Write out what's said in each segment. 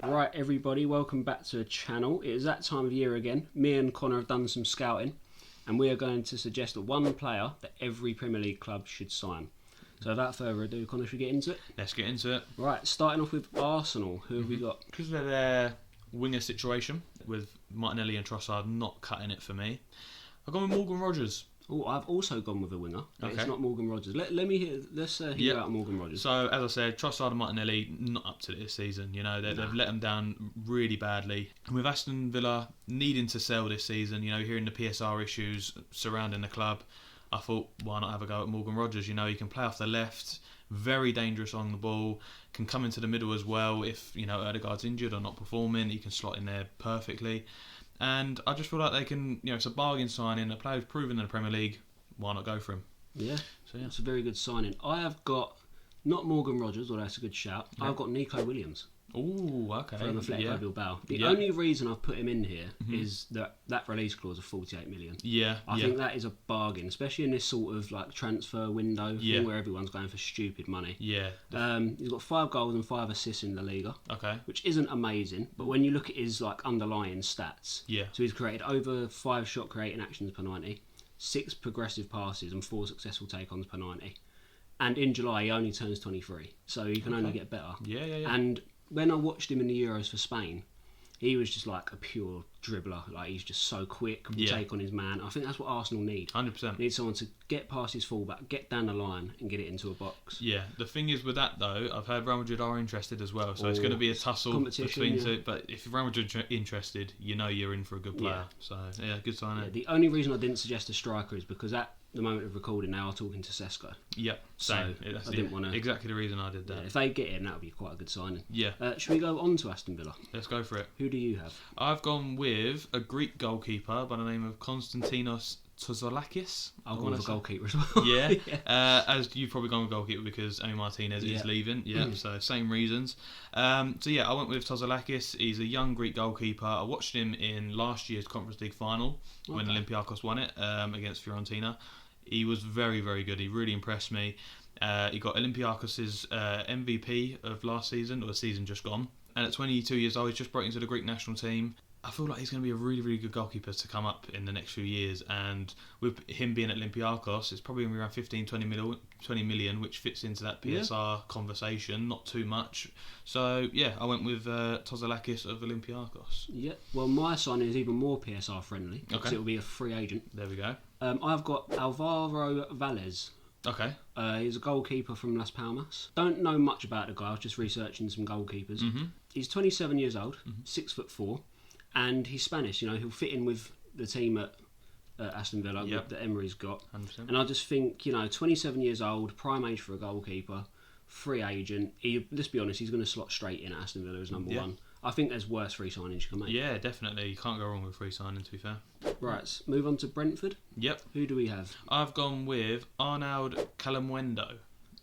Right, everybody, welcome back to the channel. It is that time of year again. Me and Connor have done some scouting, and we are going to suggest one player that every Premier League club should sign. So without further ado, Connor, should we get into it? Let's get into it. Right, starting off with Arsenal. Who have we got? Because of their winger situation, with Martinelli and Trossard not cutting it for me, I've gone with Morgan Rogers. Oh, I've also gone with a winger, but Okay. it's not Morgan Rogers. Let's hear about Morgan Rogers. So, as I said, Trossard and Martinelli not up to this season. You know, they've let them down really badly. And with Aston Villa needing to sell this season, you know, hearing the PSR issues surrounding the club, I thought, why not have a go at Morgan Rogers? You know, he can play off the left, very dangerous on the ball, can come into the middle as well if, you know, Odegaard's injured or not performing. He can slot in there perfectly. And I just feel like they can, you know, it's a bargain signing. A player who's proven in the Premier League, why not go for him? Yeah, So, yeah. it's a very good signing. I have got, not Morgan Rogers, although that's a good shout. Yeah. I've got Nico Williams Ooh, okay. from Atletico Yeah. Bilbao. The Yeah. only reason I've put him in here is that release clause of 48 million. Yeah. I think that is a bargain, especially in this sort of like transfer window Yeah. thing where everyone's going for stupid money. Yeah. He's got 5 goals and 5 assists in La Liga, Okay. which isn't amazing, but when you look at his like underlying stats, Yeah. so he's created over 5 shot creating actions per 90, 6 progressive passes and 4 successful take-ons per 90. And in July he only turns 23, so he can only get better. Yeah. And when I watched him in the Euros for Spain, he was just like a pure dribbler. Like, he's just so quick, will Yeah. take on his man. I think that's what Arsenal need. 100%. Need someone to get past his fullback, get down the line and get it into a box. Yeah, the thing is with that though, I've heard Real Madrid are interested as well, so it's going to be a tussle competition, between yeah. two. But if Real Madrid are interested, you know you're in for a good player. Yeah. So yeah, good signing. Yeah, the only reason I didn't suggest a striker is because at the moment of recording now, I'm talking to Sesko. Yep, same. So, That's I didn't wanna- exactly the reason I did Yeah, that. if they get him, that would be quite a good signing. Yeah, Should we go on to Aston Villa? let's go for it. Who do you have? I've gone with a Greek goalkeeper by the name of Konstantinos Tozolakis. I'll I go wanna with a say. goalkeeper as well. Yeah, as you've probably gone with goalkeeper because Emi Martinez is Yeah. leaving. Yeah, so same reasons. So yeah, I went with Tozolakis. He's a young Greek goalkeeper. I watched him in last year's Conference League final when Olympiacos won it against Fiorentina. He was very, very good. He really impressed me. He got Olympiacos' MVP of last season, or the season just gone. And at 22 years old, he's just broke into the Greek national team. I feel like he's going to be a really, really good goalkeeper to come up in the next few years. And with him being at Olympiacos, it's probably going to be around 15, 20 million, which fits into that PSR conversation, not too much. So, yeah, I went with Tozolakis of Olympiacos. Yeah. Well, my signing is even more PSR friendly because Okay. it will be a free agent. There we go. I've got Alvaro Valles. Okay. He's a goalkeeper from Las Palmas. Don't know much about the guy. I was just researching some goalkeepers. He's 27 years old, 6'4", and he's Spanish. You know, he'll fit in with the team at Aston Villa that Emery's got. 100%. And I just think, you know, 27 years old, prime age for a goalkeeper, free agent. Let's be honest, he's going to slot straight in at Aston Villa as number one. I think there's worse free signings you can make. Yeah, definitely. You can't go wrong with free signing, to be fair. Right, move on to Brentford. Yep. Who do we have? I've gone with Arnaud Calamuendo.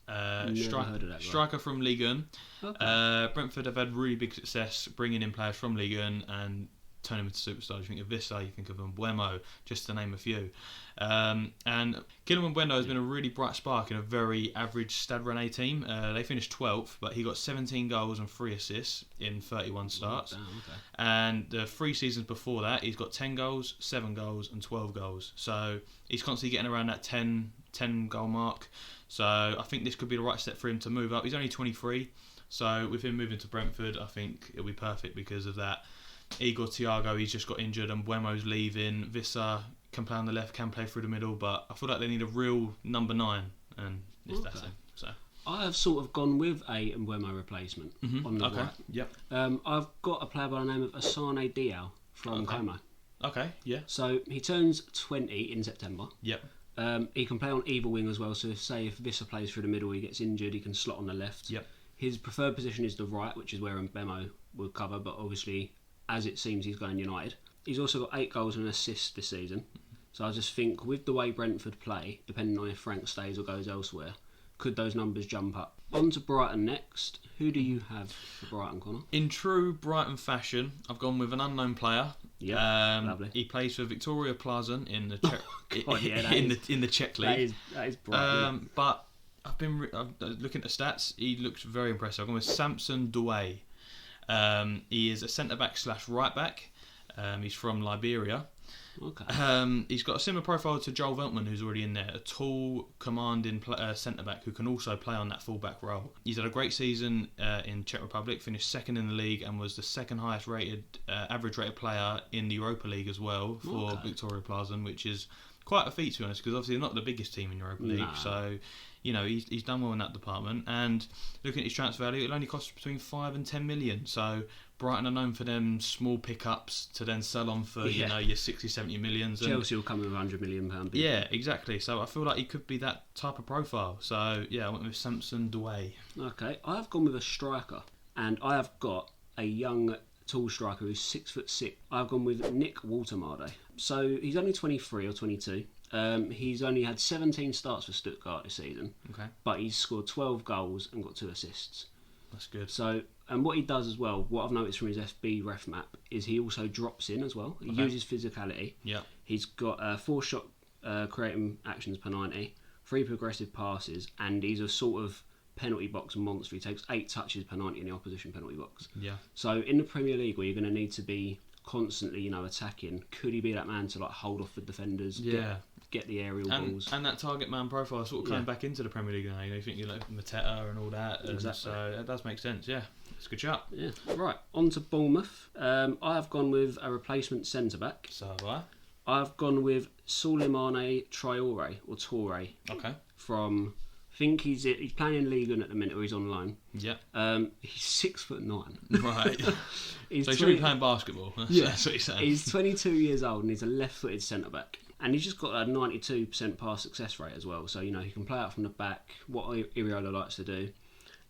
Never heard of that guy. Striker from Ligue 1. Okay. Brentford have had really big success bringing in players from Ligue 1 and turning them into superstars. You think of Vissa, you think of Mbuemo, just to name a few. And Kylian Mbuemo has been a really bright spark in a very average Stade Rennais team. They finished 12th, but he got 17 goals and 3 assists in 31 starts. Oh, damn, okay. And the 3 seasons before that, he's got 10 goals, 7 goals and 12 goals. So he's constantly getting around that 10 goal mark. So I think this could be the right step for him to move up. He's only 23, so with him moving to Brentford, I think it'll be perfect because of that. Igor Thiago, he's just got injured, and Buemo's leaving. Vissa can play on the left, can play through the middle, but I feel like they need a real number 9, and that's him. So I have sort of gone with a Mbuemo replacement on the right. Yep. I've got a player by the name of Asane Diao from Como. Okay. Yeah. So he turns 20 in September. Yep. He can play on either wing as well, so if Vissa plays through the middle, he gets injured, he can slot on the left. Yep. His preferred position is the right, which is where Mbuemo will cover, but obviously, as it seems, he's going United. He's also got 8 goals and assists this season. So I just think with the way Brentford play, depending on if Frank stays or goes elsewhere, could those numbers jump up? On to Brighton next. Who do you have for Brighton, Connor? In true Brighton fashion, I've gone with an unknown player. Yeah, lovely. He plays for Victoria Plazan in the Czech God, yeah, in the Czech league. That is Brighton. But I've been looking at the stats. He looks very impressive. I've gone with Samson Douay. He is a centre-back / right-back. He's from Liberia. Okay. He's got a similar profile to Joel Veltman, who's already in there. A tall, commanding centre-back who can also play on that full-back role. He's had a great season in Czech Republic, finished second in the league and was the second highest rated, average-rated player in the Europa League as well for Victoria Plzen, which is quite a feat, to be honest, because obviously they're not the biggest team in Europa League. So, he's done well in that department. And looking at his transfer value, it only costs between 5 and 10 million. So Brighton are known for them small pickups to then sell on for your 60, 70 millions. Chelsea will come with £100 million bid. Yeah, exactly. So I feel like he could be that type of profile. So yeah, I went with Samson Douay. Okay, I've gone with a striker, and I have got a young tall striker who's 6'6". I've gone with Nick Waltermade. So he's only 23 or 22. He's only had 17 starts for Stuttgart this season. Okay. But he's scored 12 goals and got 2 assists. That's good. So, and what he does as well, what I've noticed from his FB ref map, is he also drops in as well. He uses physicality. Yeah. He's got 4 shot creating actions per 90, 3 progressive passes, and he's a sort of penalty box monster. He takes 8 touches per 90 in the opposition penalty box. Yeah. So in the Premier League, where you're going to need to be constantly, attacking, could he be that man to hhold off the defenders? Yeah. Get the aerial balls. And that target man profile is sort of coming back into the Premier League now. You think Mateta and all that. Exactly. So that does make sense. Yeah, it's a good shot. Yeah. Right, on to Bournemouth. I have gone with a replacement centre back. So have I. I've gone with Souleymane Traore or Toure. Okay. From, I think he's playing in Ligue 1 at the minute, or he's on loan. Yeah. He's 6'9". Right. So he should be playing basketball. That's what he's saying. He's 22 years old and he's a left-footed centre back. And he's just got a 92% pass success rate as well. So, he can play out from the back, what Iriola likes to do.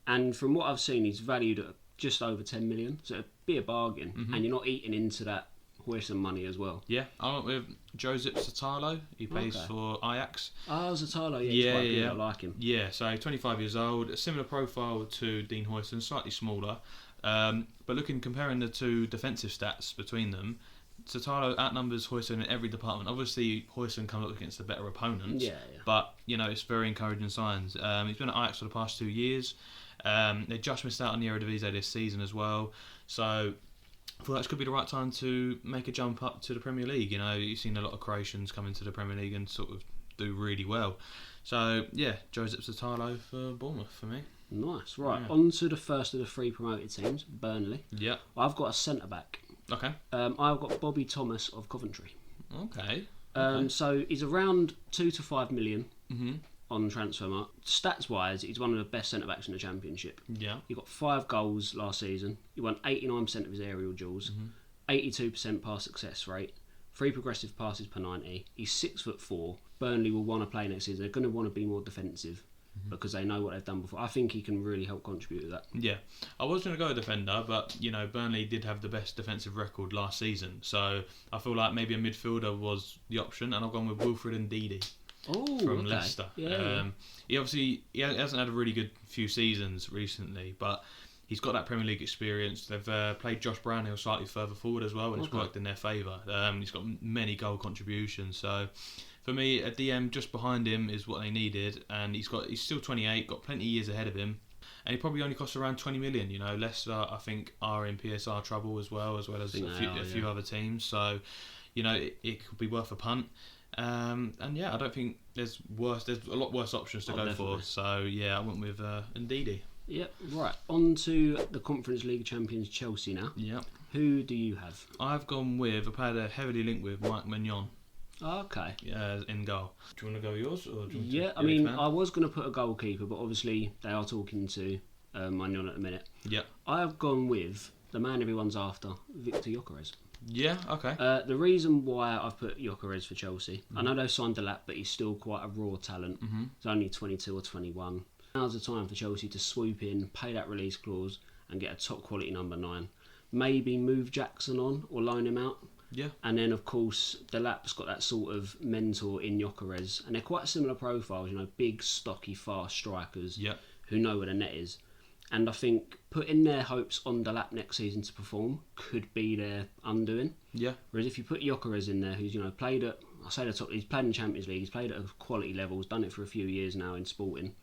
And from what I've seen, he's valued at just over 10 million. So it'd be a bargain. Mm-hmm. And you're not eating into that Huijsen money as well. Yeah, I went with Josip Zatalo. He plays for Ajax. Oh, Zatalo, he's quite good. I like him. Yeah, so 25 years old. A similar profile to Dean Huijsen, slightly smaller. But comparing the two defensive stats between them, Zatalo outnumbers Huijsen in every department. Obviously, Huijsen comes up against the better opponents. But, it's very encouraging signs. He's been at Ajax for the past 2 years. They just missed out on the Eredivisie this season as well. So I thought that could be the right time to make a jump up to the Premier League. You've seen a lot of Croatians come into the Premier League and sort of do really well. So, yeah, Josep Zatalo for Bournemouth for me. Nice. Right, on to the first of the 3 promoted teams, Burnley. Yeah. I've got a centre-back. Okay. I've got Bobby Thomas of Coventry. Okay. So he's around 2 to 5 million on Transfermarkt. Stats-wise, he's one of the best centre-backs in the Championship. Yeah. He got 5 goals last season. He won 89% of his aerial duels, 82% pass success rate, 3 progressive passes per 90. He's 6'4". Burnley will want to play next season. They're going to want to be more defensive. Because they know what they've done before. I think he can really help contribute to that. Yeah. I was going to go a defender, but, Burnley did have the best defensive record last season. So I feel like maybe a midfielder was the option, and I've gone with Wilfred Ndidi from Leicester. Yeah. He hasn't had a really good few seasons recently, but he's got that Premier League experience. They've played Josh Brownhill slightly further forward as well, and it's worked in their favour. He's got many goal contributions, so... For me, a DM just behind him is what they needed, and he's still 28, got plenty of years ahead of him, and he probably only costs around 20 million. Leicester, I think, are in PSR trouble as well as a few other teams. So, it could be worth a punt. And I don't think there's a lot worse options to go definitely. for. So I went with Ndidi. Yep. Right. On to the Conference League champions Chelsea now. Yep. Who do you have? I've gone with a player they're heavily linked with, Mike Mignon. Okay. In goal. Do you want to go yours? Or do you want to I was going to put a goalkeeper, but obviously they are talking to Magnon at the minute. Yeah. I have gone with the man everyone's after, Victor Gyökeres. Yeah, okay. The reason why I've put Gyökeres for Chelsea, I know they've signed Delap, but he's still quite a raw talent. He's only 22 or 21. Now's the time for Chelsea to swoop in, pay that release clause, and get a top quality number 9. Maybe move Jackson on or loan him out. Yeah. And then, of course, Delap's got that sort of mentor in Gyökeres. And they're quite similar profiles, big, stocky, fast strikers who know where the net is. And I think putting their hopes on Delap next season to perform could be their undoing. Yeah. Whereas if you put Gyökeres in there, who's, played at, I say the top, he's played in the Champions League, he's played at a quality level, he's done it for a few years now in Sporting.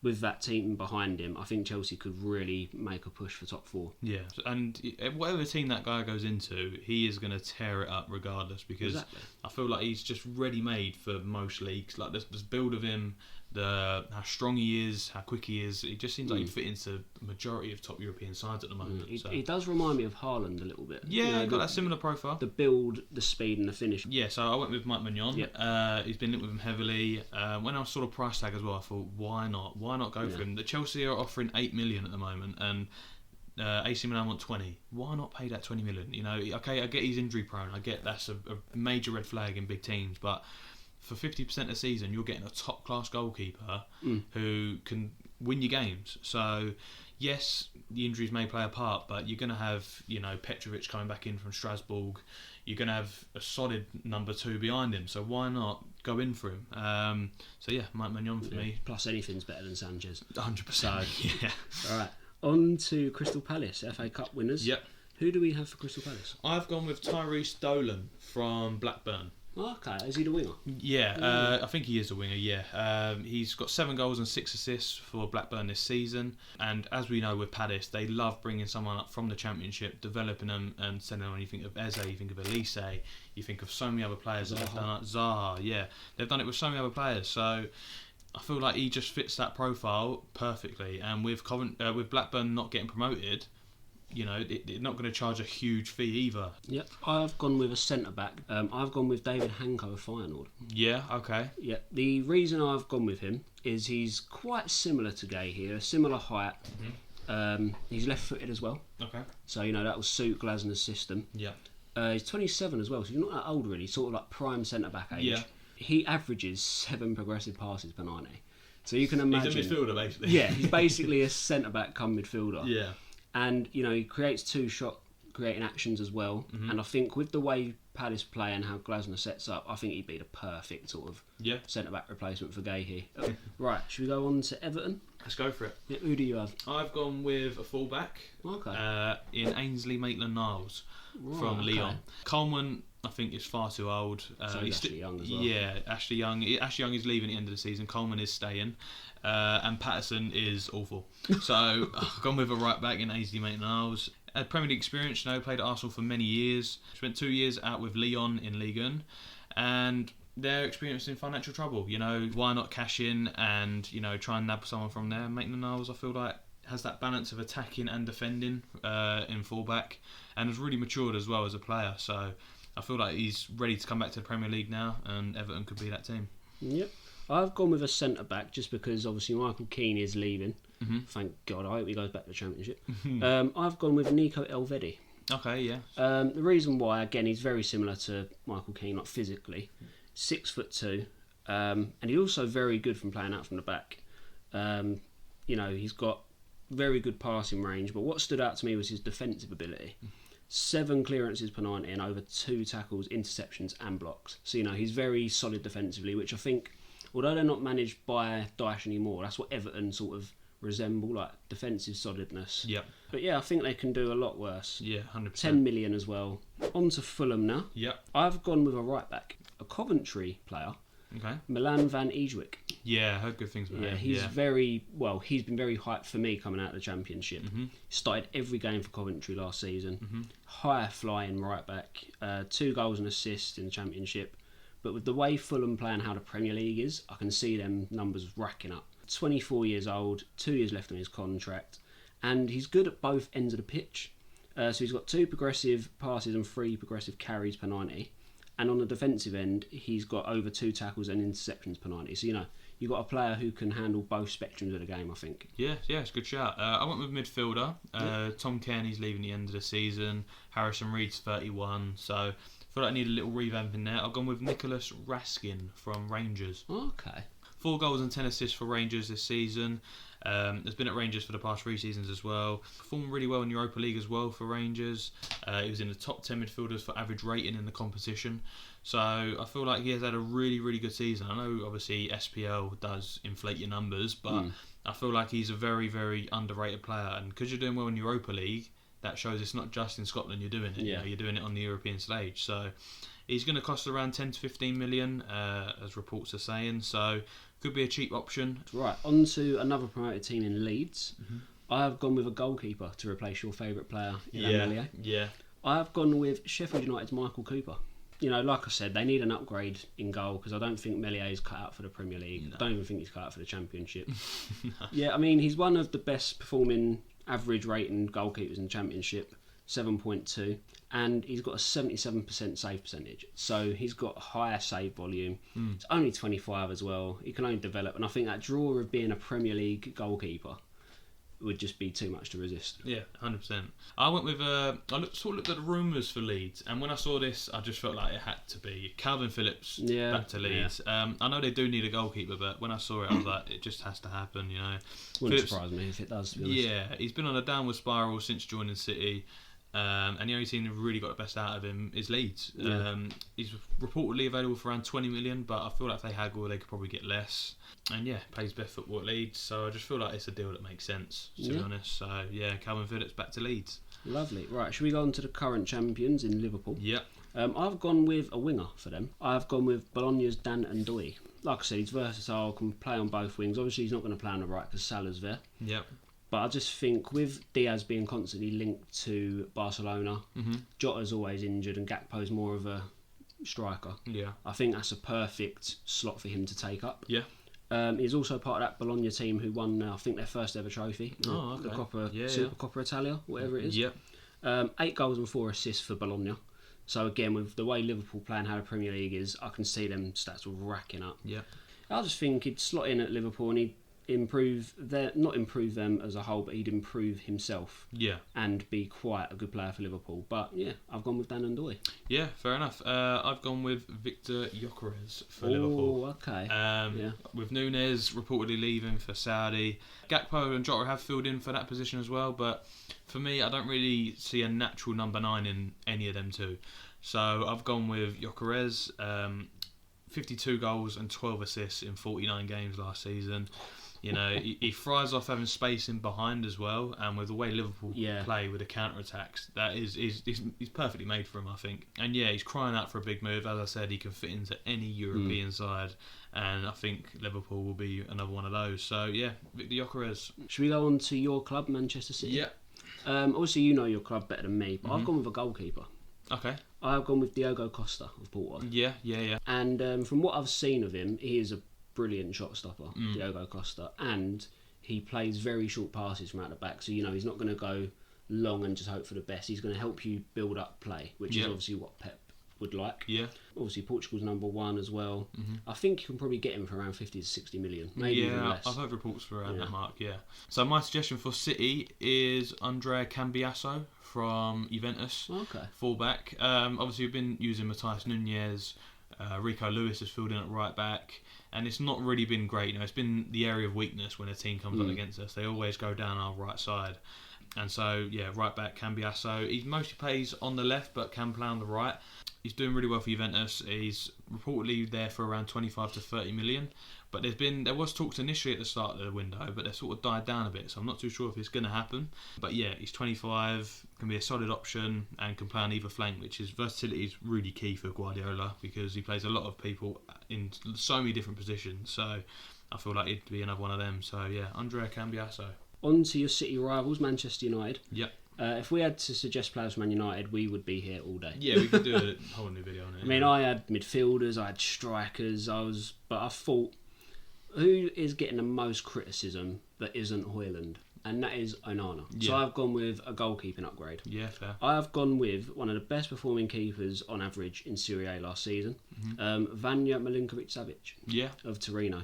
with that team behind him, I think Chelsea could really make a push for top 4. Yeah, and whatever team that guy goes into, he is going to tear it up regardless, because I feel like he's just ready-made for most leagues. Like this build of him, how strong he is, how quick he is, it just seems like he'd fit into the majority of top European sides at the moment. He does remind me of Haaland a little bit. Yeah, got that similar profile. The build, the speed and the finish. Yeah, so I went with Mike Mignon. Yep. He's been linked with him heavily. When I saw the price tag as well, I thought, why not? Why not go for him? The Chelsea are offering 8 million at the moment, and AC Milan want 20. Why not pay that 20 million? You know, okay, I get he's injury prone. I get that's a major red flag in big teams, but for 50% of the season, you're getting a top-class goalkeeper who can win your games. So, yes, the injuries may play a part, but you're going to have, Petrovic coming back in from Strasbourg. You're going to have a solid number 2 behind him. So why not go in for him? Mike Mignon for me. Plus anything's better than Sanchez. 100%. So, yeah. All right. On to Crystal Palace, FA Cup winners. Yep. Who do we have for Crystal Palace? I've gone with Tyrese Dolan from Blackburn. Okay, is he the winger? Yeah, I think he is a winger, yeah. He's got 7 goals and 6 assists for Blackburn this season. And as we know with Palace, they love bringing someone up from the Championship, developing them and sending them on. You think of Eze, you think of Elise, you think of so many other players that have done it. Zaha, yeah. They've done it with so many other players. So I feel like he just fits that profile perfectly. And with Blackburn not getting promoted, they're not going to charge a huge fee either. Yep, I've gone with a centre-back. I've gone with David Hanko of Feyenoord. Yeah, okay. Yeah, the reason I've gone with him is he's quite similar to Gay here, similar height. Mm-hmm. He's left-footed as well. Okay. So, that will suit Glasner's system. Yeah. He's 27 as well, so he's not that old really, sort of like prime centre-back age. Yeah. He averages 7 progressive passes per 90. So you can imagine... He's a midfielder, basically. Yeah, he's basically a centre-back come midfielder. Yeah. And, he creates 2-shot creating actions as well. Mm-hmm. And I think with the way Palace play and how Glasner sets up, I think he'd be the perfect sort of centre-back replacement for Gahey. Right, should we go on to Everton? Let's go for it. Yeah, who do you have? I've gone with a full-back in Ainsley Maitland-Niles from Lyon. Coleman, I think, is far too old. So he's Ashley Young as well. Yeah, Ashley Young. Ashley Young is leaving at the end of the season. Coleman is staying. And Patterson is awful. So I've gone with a right back in Ainsley Maitland-Niles. Had Premier League experience, played at Arsenal for many years. Spent 2 years out with Lyon in Ligue 1. And they're experiencing financial trouble. Why not cash in and, try and nab someone from there? Maitland-Niles, I feel like, has that balance of attacking and defending in fullback. And has really matured as well as a player. So I feel like he's ready to come back to the Premier League now. And Everton could be that team. Yep. I've gone with a centre-back just because obviously Michael Keane is leaving. Mm-hmm. Thank God. I hope he goes back to the Championship. I've gone with Nico Elvedi. Okay, yeah. The reason why, again, he's very similar to Michael Keane, like physically. 6'2", and he's also very good from playing out from the back. He's got very good passing range, but what stood out to me was his defensive ability. 7 clearances per 90 and over 2 tackles, interceptions and blocks. So, he's very solid defensively, which I think, although they're not managed by Dyche anymore, that's what Everton sort of resemble, like defensive solidness. Yeah. But yeah, I think they can do a lot worse. Yeah, 100%. 10 million as well. On to Fulham now. Yeah. I've gone with a right back, a Coventry player. Okay. Milan van Ijswijk. Yeah, I heard good things about him. He's he's been very hyped for me coming out of the Championship. Mm-hmm. Started every game for Coventry last season. Mm-hmm. High flying right back. 2 goals and assists in the Championship. But with the way Fulham play and how the Premier League is, I can see them numbers racking up. 24 years old, 2 years left on his contract, and he's good at both ends of the pitch. So he's got 2 progressive passes and 3 progressive carries per 90. And on the defensive end, he's got over 2 tackles and interceptions per 90. So, you've got a player who can handle both spectrums of the game, I think. Yeah, it's a good shout. I went with midfielder. Tom Kearney's leaving the end of the season. Harrison Reed's 31. So I feel like I need a little revamp in there. I've gone with Nicholas Raskin from Rangers. Okay. 4 goals and 10 assists for Rangers this season. Has been at Rangers for the past 3 seasons as well. Performed really well in Europa League as well for Rangers. He was in the top 10 midfielders for average rating in the competition. So I feel like he has had a really, really good season. I know obviously SPL does inflate your numbers, but I feel like he's a very, very underrated player. And because you're doing well in Europa League, that shows it's not just in Scotland you're doing it. Yeah. You're doing it on the European stage. So he's going to cost around 10 to 15 million, as reports are saying. So Could be a cheap option. Right, on to another promoted team in Leeds. I have gone with a goalkeeper to replace your favourite player, Illan Yeah. I have gone with Sheffield United's Michael Cooper. You know, like I said, they need an upgrade in goal because I don't think Meslier is cut out for the Premier League. No. I don't even think he's cut out for the Championship. No. Yeah, I mean, he's one of the best performing average rating goalkeepers in the Championship, 7.2, and he's got a 77% save percentage. So he's got higher save volume. He's only 25 as well. He can only develop, and I think that draw of being a Premier League goalkeeper would just be too much to resist. Yeah, 100%. I went with sort of looked at the rumours for Leeds, and when I saw this, I just felt like it had to be Calvin Phillips back to Leeds. Yeah. I know they do need a goalkeeper, but when I saw it, I was like, it just has to happen, you know. Wouldn't surprise me if it does, to be honest. Yeah, he's been on a downward spiral since joining City. And the only team that really got the best out of him is Leeds. Yeah. He's reportedly available for around 20 million, but I feel like if they haggle, they could probably get less. And yeah, plays best football at Leeds, so I just feel like it's a deal that makes sense, to be honest. So yeah, Calvin Phillips back to Leeds. Lovely. Right, should we go on to the current champions in Liverpool? Yep. I've gone with a winger for them. I've gone with Bologna's Dan Ndoye. Like I said, he's versatile, can play on both wings. Obviously, he's not going to play on the right because Salah's there. Yep. But I just think with Diaz being constantly linked to Barcelona, Jota's always injured and Gakpo's more of a striker. Yeah. I think that's a perfect slot for him to take up. Yeah. He's also part of that Bologna team who won, I think, their first ever trophy. Oh, okay. The Coppa Italia, whatever it is. Yep. 8 goals and 4 assists for Bologna. So again, with the way Liverpool play and how the Premier League is, I can see them stats all racking up. Yeah. I just think he'd slot in at Liverpool and he'd not improve them as a whole, but he'd improve himself. Yeah. And be quite a good player for Liverpool. But yeah, I've gone with Dan Ndoye. Yeah, fair enough. I've gone with Victor Gyökeres for Liverpool. Oh, okay. With Nunes reportedly leaving for Saudi, Gakpo and Jota have filled in for that position as well. But for me, I don't really see a natural number 9 in any of them two. So I've gone with Gyökeres. 52 goals and 12 assists in 49 games last season. You know, he thrives off having space in behind as well, and with the way Liverpool play with the counter-attacks, that he's perfectly made for him, I think. And yeah, he's crying out for a big move. As I said, he can fit into any European side, and I think Liverpool will be another one of those. So yeah, Victor Gyökeres. Should we go on to your club, Manchester City? Yeah. Obviously, you know your club better than me, but I've gone with a goalkeeper. Okay. I've gone with Diogo Costa of Porto. Yeah. And from what I've seen of him, he is a brilliant shot stopper, Diogo Costa, and he plays very short passes from out the back. So you know he's not going to go long and just hope for the best. He's going to help you build up play, which is obviously what Pep would like. Yeah. Obviously Portugal's number 1 as well. I think you can probably get him for around 50 to 60 million, maybe even less. I've heard reports for around that mark. Yeah. So my suggestion for City is Andrea Cambiasso from Juventus. Okay. Fullback. Obviously we've been using Matthias Nunez. Rico Lewis has filled in at right back, and it's not really been great. You know, it's been the area of weakness when a team comes up against us. They always go down our right side, and so yeah, right back Cambiasso. He mostly plays on the left, but can play on the right. He's doing really well for Juventus. He's reportedly there for around 25 to 30 million. But there was talks initially at the start of the window, but they sort of died down a bit. So I'm not too sure if it's going to happen. But yeah, he's 25, can be a solid option, and can play on either flank, which is versatility is really key for Guardiola because he plays a lot of people in so many different positions. So I feel like he'd be another one of them. So yeah, Andrea Cambiasso. On to your City rivals, Manchester United. Yep. If we had to suggest players for Man United, we would be here all day. Yeah, we could do a whole new video on it. I mean, I had midfielders, I had strikers, but I thought, who is getting the most criticism that isn't Højlund? And that is Onana. Yeah. So I've gone with a goalkeeping upgrade. Yeah, fair. I have gone with one of the best performing keepers on average in Serie A last season, Vanja Milinkovic-Savic of Torino.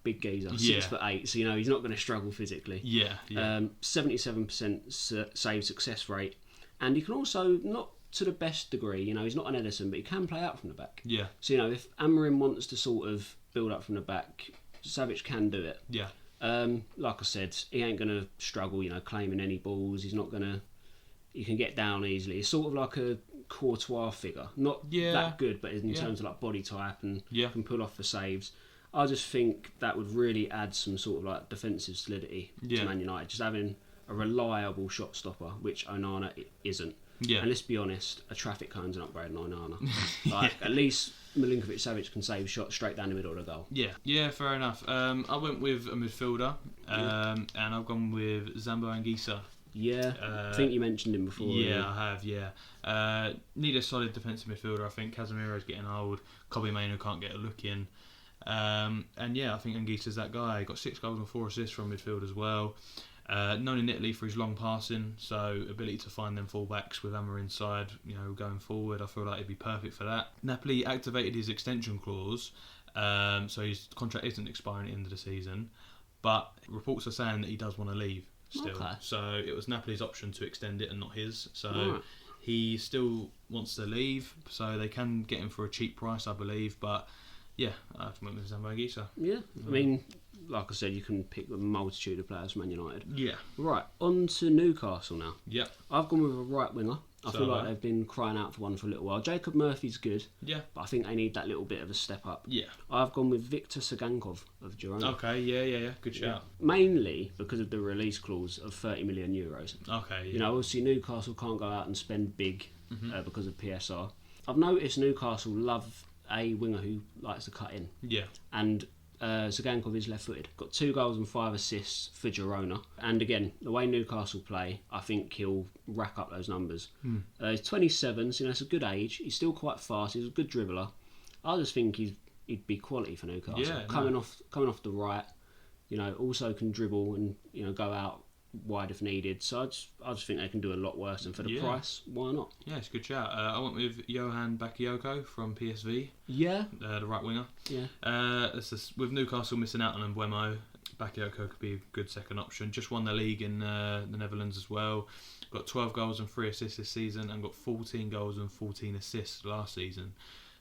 Big geezer, 6'8", so you know he's not going to struggle physically. Yeah. 77% save success rate, and he can also, not to the best degree, you know, he's not an Ederson, but he can play out from the back. Yeah. So you know, if Amorim wants to sort of build up from the back, Savic can do it. Yeah. Like I said, he ain't going to struggle, you know, claiming any balls. He's not going to. He can get down easily. It's sort of like a Courtois figure, not that good, but in terms of like body type and can pull off the saves. I just think that would really add some sort of like defensive solidity to Man United. Just having a reliable shot stopper, which Onana isn't. Yeah. And let's be honest, a traffic cone's an upgrade on Onana. Like, at least Milinkovic-Savic can save shots straight down the middle of the goal. Yeah, fair enough. I went with a midfielder, and I've gone with Zambo Anguissa. Yeah, I think you mentioned him before. Yeah, I have, yeah. Need a solid defensive midfielder. I think Casemiro's getting old. Kobbie Mainoo can't get a look in. And yeah, I think Anguissa's that guy. He got 6 goals and 4 assists from midfield as well. Known in Italy for his long passing, so ability to find them full-backs with Amma inside, going forward. I feel like he'd be perfect for that. Napoli activated his extension clause, so his contract isn't expiring at the end of the season, but reports are saying that he does want to leave still. Okay. So it was Napoli's option to extend it and not his. So he still wants to leave, so they can get him for a cheap price, I believe, but yeah, I went with Zambo Anguissa. Yeah, I mean, like I said, you can pick a multitude of players from Man United. Yeah. Right, on to Newcastle now. Yeah. I've gone with a right winger. I feel like they've been crying out for one for a little while. Jacob Murphy's good. Yeah. But I think they need that little bit of a step up. Yeah. I've gone with Viktor Sagankov of Girona. Okay, yeah. Good shout. Yeah. Mainly because of the release clause of €30 million. Okay, yeah. Obviously Newcastle can't go out and spend big because of PSR. I've noticed Newcastle love a winger who likes to cut in. Yeah. And Sagankov is left-footed. Got 2 goals and 5 assists for Girona. And again, the way Newcastle play, I think he'll rack up those numbers. He's 27, so it's a good age. He's still quite fast. He's a good dribbler. I just think he'd be quality for Newcastle. Yeah, coming off the right, also can dribble and go out wide if needed. So I just think they can do a lot worse. And for the price, why not? Yeah, it's a good shout. I went with Johan Bakayoko from PSV. Yeah. The right winger. Yeah. With Newcastle missing out on Mbeumo, Bakayoko could be a good second option. Just won the league in the Netherlands as well. Got 12 goals and 3 assists this season, and got 14 goals and 14 assists last season.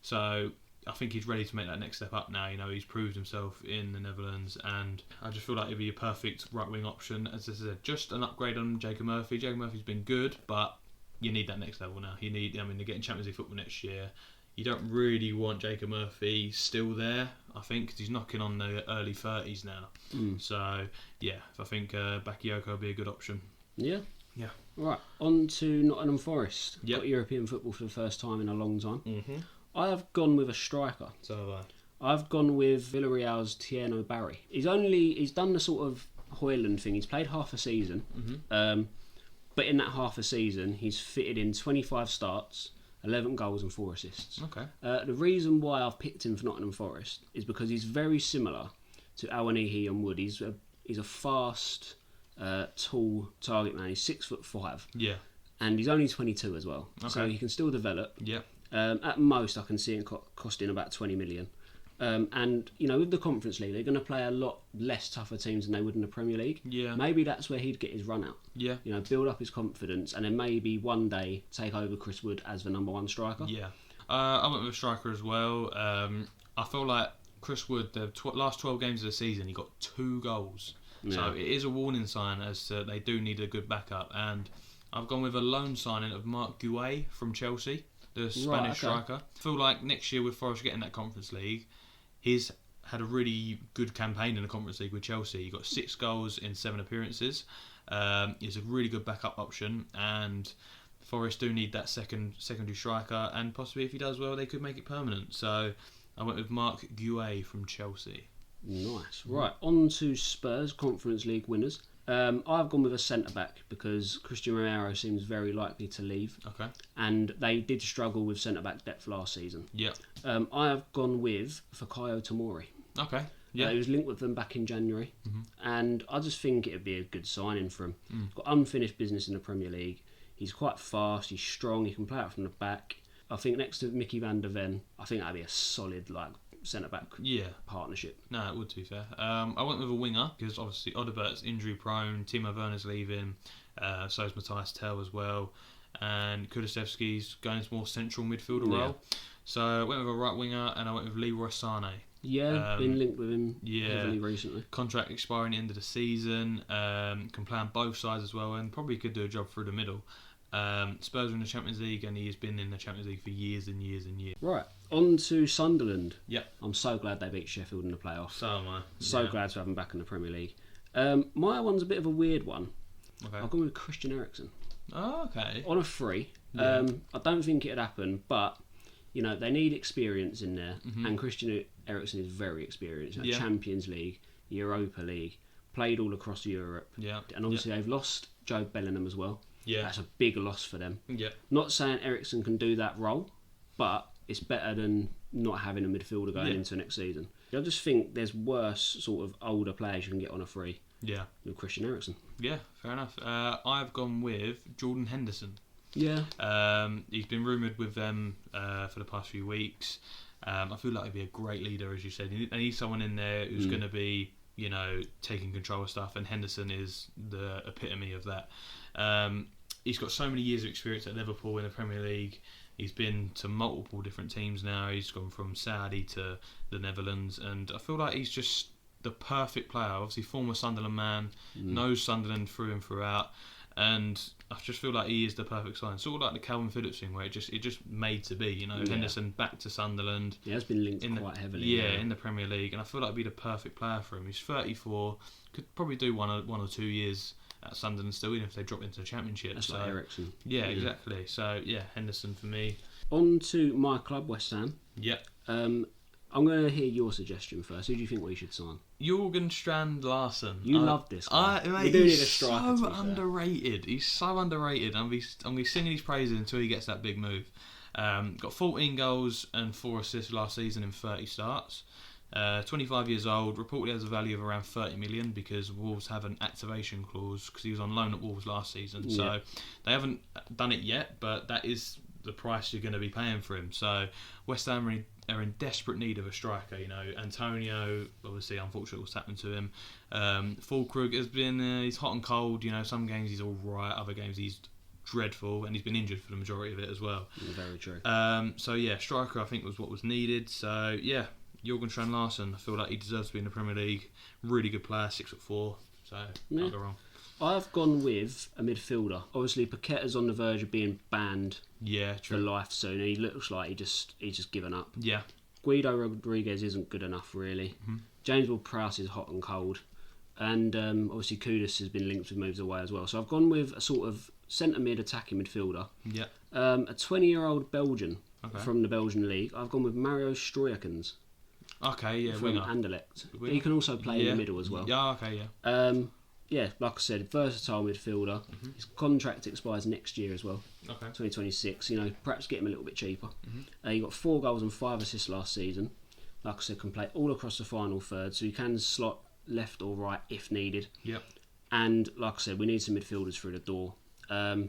So I think he's ready to make that next step up now. He's proved himself in the Netherlands, and I just feel like it'd be a perfect right wing option. As I said, just an upgrade on Jacob Murphy. Jacob Murphy's been good, but you need that next level now. They're getting Champions League football next year. You don't really want Jacob Murphy still there, I think, because he's knocking on the early 30s now. So yeah, I think Bakayoko would be a good option. Yeah. Yeah. Right, on to Nottingham Forest. Yep. Got European football for the first time in a long time. Mm-hmm. I have gone with a striker. So have I've gone with Villarreal's Tierno Barry. He's done the sort of Hoyland thing. He's played half a season, but in that half a season, he's fitted in 25 starts, 11 goals and 4 assists. Okay. The reason why I've picked him for Nottingham Forest is because he's very similar to Awaniyi and Wood. He's a fast, tall target man. He's 6'5". Yeah. And he's only 22 as well, so he can still develop. Yeah. At most, I can see him costing about 20 million. And with the Conference League, they're going to play a lot less tougher teams than they would in the Premier League. Yeah. Maybe that's where he'd get his run out. Yeah. Build up his confidence, and then maybe one day take over Chris Wood as the number 1 striker. Yeah. I went with a striker as well. I feel like Chris Wood, the last 12 games of the season, he got 2 goals. Yeah. So it is a warning sign as to they do need a good backup. And I've gone with a loan signing of Marc Guéhi from Chelsea, the Spanish striker. I feel like next year with Forest getting that Conference League, he's had a really good campaign in the Conference League with Chelsea. He got 6 goals in 7 appearances. He's a really good backup option, and Forest do need that secondary striker, and possibly if he does well, they could make it permanent. So I went with Marc Guéhi from Chelsea. Nice. Right, on to Spurs, Conference League winners. I've gone with a centre-back because Christian Romero seems very likely to leave. Okay. And they did struggle with centre-back depth last season. Yeah. I have gone with Fikayo Tomori. Okay. Yeah. He was linked with them back in January. Mm-hmm. And I just think it would be a good signing for him. He's got unfinished business in the Premier League. He's quite fast, he's strong, he can play out from the back. I think next to Mickey van der Ven, I think that'd be a solid centre-back partnership. No, it would, to be fair. I went with a winger because obviously Odebert's injury prone, Timo Werner's leaving, so is Matthias Tell as well, and Kulusevski's going into more central midfielder role. So I went with a right winger and I went with Leroy Sané. Yeah, been linked with him heavily recently. Contract expiring at the end of the season, can play on both sides as well, and probably could do a job through the middle. Spurs are in the Champions League, and he has been in the Champions League for years and years and years. Right, on to Sunderland. Yep. I'm so glad they beat Sheffield in the playoffs. So am I. So glad to have them back in the Premier League. My one's a bit of a weird one. Okay. I've gone with Christian Eriksen. Oh, okay. On a free. Yeah. I don't think it'd happen, but they need experience in there, and Christian Eriksen is very experienced. Yeah. Champions League, Europa League, played all across Europe, and obviously they've lost Joe Bellingham as well. Yeah. That's a big loss for them. Yeah. Not saying Eriksen can do that role, but it's better than not having a midfielder going into next season. I just think there's worse sort of older players you can get on a free. Yeah. With Christian Eriksen. Yeah, fair enough. I've gone with Jordan Henderson. Yeah. He's been rumoured with them for the past few weeks. I feel like he'd be a great leader, as you said. I need someone in there who's going to be, taking control of stuff, and Henderson is the epitome of that. He's got so many years of experience at Liverpool in the Premier League. He's been to multiple different teams now. He's gone from Saudi to the Netherlands, and I feel like he's just the perfect player. Obviously, former Sunderland man, knows Sunderland through and throughout, and I just feel like he is the perfect sign. Sort of like the Calvin Phillips thing, where it just made to be. Henderson back to Sunderland. He has been linked quite heavily. In the Premier League, and I feel like he'd be the perfect player for him. He's 34, could probably do one or 2 years at Sunderland still, even if they drop into the Championship. That's like Eriksen. Yeah, exactly. So Henderson for me. On to my club, West Ham. Yeah. I'm going to hear your suggestion first. Who do you think we should sign? Jürgen Strand Larsen. You love this guy. Mate, he's so underrated. He's so underrated. I'm going to be singing his praises until he gets that big move. Got 14 goals and 4 assists last season in 30 starts. 25 years old, reportedly has a value of around 30 million because Wolves have an activation clause because he was on loan at Wolves last season. So they haven't done it yet, but that is the price you're going to be paying for him. So West Ham are in desperate need of a striker. Antonio, obviously, unfortunately, what's happened to him. Fulkrug has been he's hot and cold. Some games he's all right, other games he's dreadful, and he's been injured for the majority of it as well. Very true. Striker I think was what was needed. So Jürgen Strand Larsen, I feel like he deserves to be in the Premier League. Really good player, 6'4", so can't go wrong. I've gone with a midfielder. Obviously, Paqueta's on the verge of being banned for life soon. He looks like he's just given up. Yeah. Guido Rodriguez isn't good enough, really. Mm-hmm. James Ward-Prowse is hot and cold. And obviously, Kudus has been linked with moves away as well. So I've gone with a sort of centre-mid attacking midfielder. Yeah. A 20-year-old Belgian from the Belgian League. I've gone with Mario Stroyekens. Okay, yeah, from Anderlecht. He can also play in the middle as well. Yeah, okay, yeah. Like I said, versatile midfielder. Mm-hmm. His contract expires next year as well. Okay. 2026. Perhaps get him a little bit cheaper. Mm-hmm. He got 4 goals and 5 assists last season. Like I said, can play all across the final third, so he can slot left or right if needed. Yep. And like I said, we need some midfielders through the door.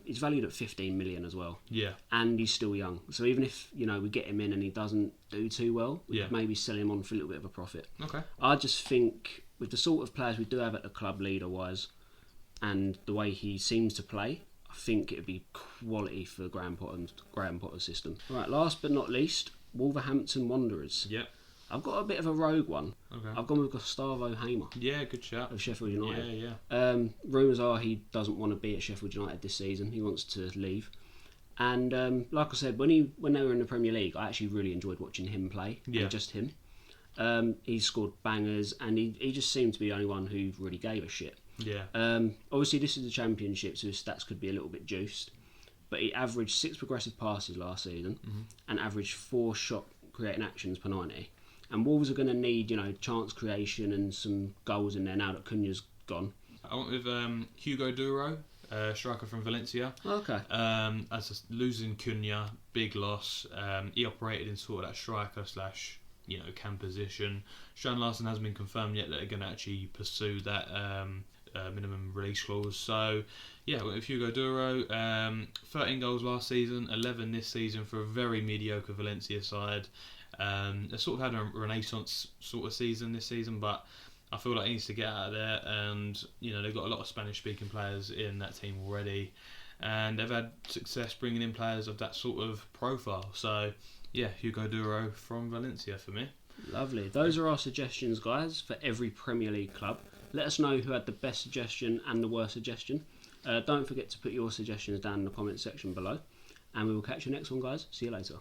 He's valued at 15 million as well. Yeah. And he's still young. So even if, we get him in and he doesn't do too well, we could maybe sell him on for a little bit of a profit. Okay. I just think with the sort of players we do have at the club leader-wise and the way he seems to play, I think it would be quality for Graham Potter's system. Right, last but not least, Wolverhampton Wanderers. Yep. I've got a bit of a rogue one. Okay. I've gone with Gustavo Hamer. Yeah, good shout. Of Sheffield United. Yeah. Rumours are he doesn't want to be at Sheffield United this season. He wants to leave. And like I said, when they were in the Premier League, I actually really enjoyed watching him play. Yeah. Just him. He scored bangers, and he just seemed to be the only one who really gave a shit. Yeah. Obviously, this is the Championship, so his stats could be a little bit juiced. But he averaged 6 progressive passes last season and averaged 4 shot creating actions per 90. And Wolves are going to need, chance creation and some goals in there now that Cunha's gone. I went with Hugo Duro, striker from Valencia. Okay. As losing Cunha, big loss. He operated in sort of that striker / cam position. Strand Larsen hasn't been confirmed yet that they're going to actually pursue that minimum release clause. So, I went with Hugo Duro. 13 goals last season, 11 this season for a very mediocre Valencia side. They sort of had a renaissance sort of season this season, but I feel like he needs to get out of there. And they've got a lot of Spanish-speaking players in that team already, and they've had success bringing in players of that sort of profile. So, Hugo Duro from Valencia for me. Lovely. Those are our suggestions, guys, for every Premier League club. Let us know who had the best suggestion and the worst suggestion. Don't forget to put your suggestions down in the comment section below, and we will catch you next one, guys. See you later.